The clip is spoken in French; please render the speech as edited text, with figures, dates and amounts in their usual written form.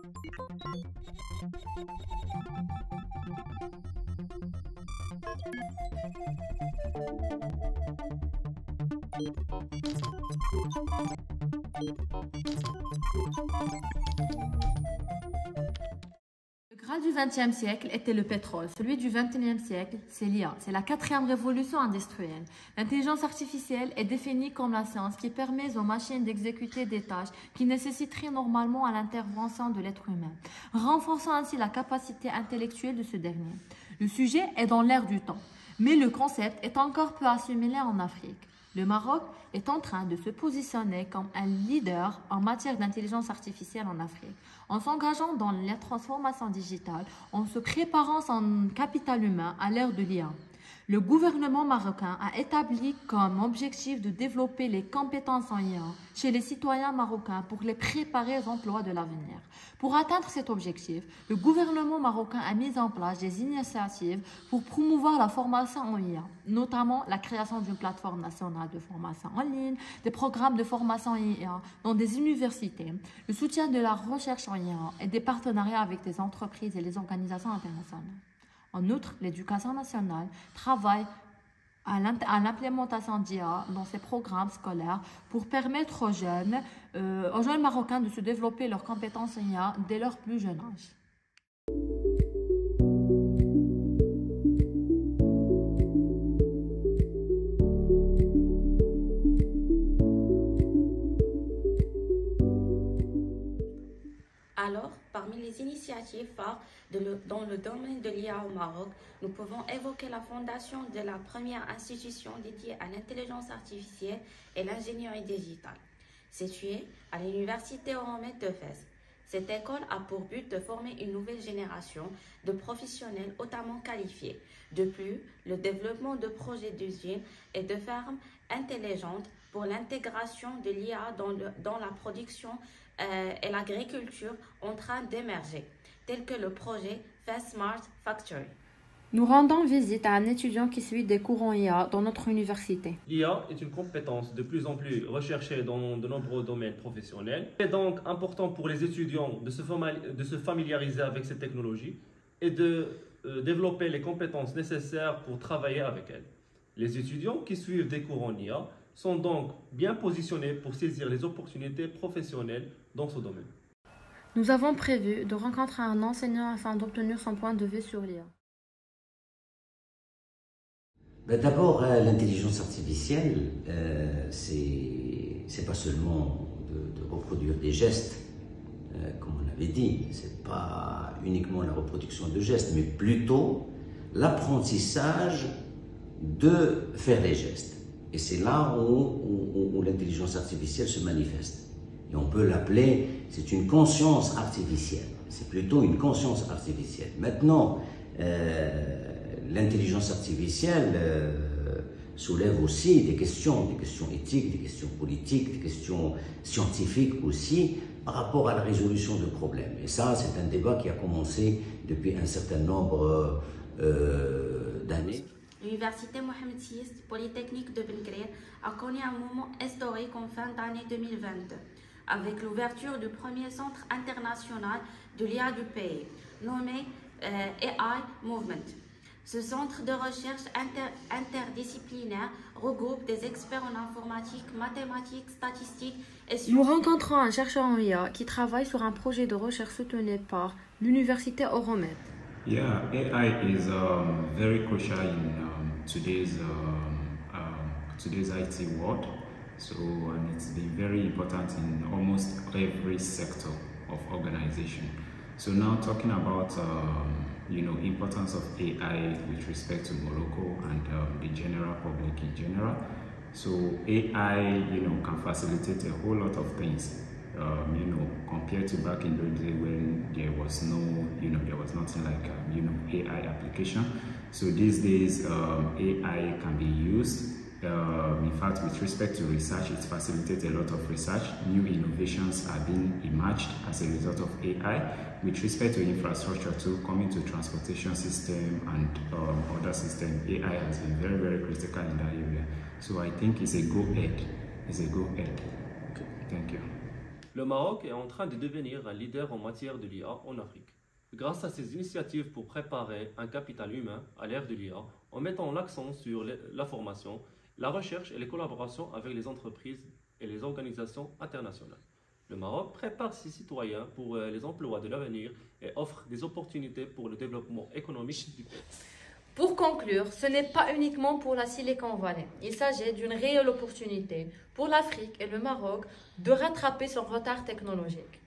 Le Graal du XXe siècle était le pétrole. Celui du XXIe siècle, c'est l'IA. C'est la quatrième révolution industrielle. L'intelligence artificielle est définie comme la science qui permet aux machines d'exécuter des tâches qui nécessiteraient normalement à l'intervention de l'être humain, renforçant ainsi la capacité intellectuelle de ce dernier. Le sujet est dans l'air du temps, mais le concept est encore peu assimilé en Afrique. Le Maroc est en train de se positionner comme un leader en matière d'intelligence artificielle en Afrique, en s'engageant dans la transformation digitale, en se préparant son capital humain à l'ère de l'IA. Le gouvernement marocain a établi comme objectif de développer les compétences en IA chez les citoyens marocains pour les préparer aux emplois de l'avenir. Pour atteindre cet objectif, le gouvernement marocain a mis en place des initiatives pour promouvoir la formation en IA, notamment la création d'une plateforme nationale de formation en ligne, des programmes de formation en IA dans des universités, le soutien de la recherche en IA et des partenariats avec des entreprises et les organisations internationales. En outre, l'éducation nationale travaille à l'implémentation d'IA dans ses programmes scolaires pour permettre aux jeunes Marocains de se développer leurs compétences en IA dès leur plus jeune âge. Alors, parmi les initiatives phares dans le domaine de l'IA au Maroc, nous pouvons évoquer la fondation de la première institution dédiée à l'intelligence artificielle et l'ingénierie digitale, située à l'université Euromed de Fès. Cette école a pour but de former une nouvelle génération de professionnels hautement qualifiés. De plus, le développement de projets d'usines et de fermes intelligentes pour l'intégration de l'IA dans la production et l'agriculture en train d'émerger, tel que le projet Fès Smart Factory. Nous rendons visite à un étudiant qui suit des cours en IA dans notre université. L'IA est une compétence de plus en plus recherchée dans de nombreux domaines professionnels. Il est donc important pour les étudiants de se familiariser avec ces technologies et de développer les compétences nécessaires pour travailler avec elles. Les étudiants qui suivent des cours en IA sont donc bien positionnés pour saisir les opportunités professionnelles dans ce domaine. Nous avons prévu de rencontrer un enseignant afin d'obtenir son point de vue sur l'IA. D'abord, l'intelligence artificielle, c'est pas seulement de reproduire des gestes, comme on l'avait dit, c'est pas uniquement la reproduction de gestes, mais plutôt l'apprentissage de faire des gestes. Et c'est là où l'intelligence artificielle se manifeste. Et on peut l'appeler, c'est une conscience artificielle. C'est plutôt une conscience artificielle. Maintenant, l'intelligence artificielle soulève aussi des questions éthiques, des questions politiques, des questions scientifiques aussi, par rapport à la résolution de problèmes. Et ça, c'est un débat qui a commencé depuis un certain nombre d'années. L'université Mohamed VI Polytechnique de Benkrir a connu un moment historique en fin d'année 2022, avec l'ouverture du premier centre international de l'IA du pays, nommé AI Movement. Ce centre de recherche interdisciplinaire regroupe des experts en informatique, mathématiques, statistiques et sciences. Nous rencontrons un chercheur en IA qui travaille sur un projet de recherche soutenu par l'université Euromed. Yeah, AI is very crucial in today's IT world. So it's been very important in almost every sector of organization. So now talking about importance of AI with respect to Morocco and the general public in general. So AI, can facilitate a whole lot of things. Compared to back in the day when there was there was nothing like AI application. So these days AI can be used. In fact, with respect to research, it facilitates a lot of research. New innovations are being emerged as a result of AI. With respect to infrastructure too, coming to transportation system and other systems, AI has been very, very critical in that area. So I think it's a go-ahead. It's a go-ahead. Okay. Thank you. Le Maroc est en train de devenir un leader en matière de l'IA en Afrique. Grâce à ces initiatives pour préparer un capital humain à l'ère de l'IA, en mettant l'accent sur la formation, la recherche et les collaborations avec les entreprises et les organisations internationales. Le Maroc prépare ses citoyens pour les emplois de l'avenir et offre des opportunités pour le développement économique du pays. Pour conclure, ce n'est pas uniquement pour la Silicon Valley. Il s'agit d'une réelle opportunité pour l'Afrique et le Maroc de rattraper son retard technologique.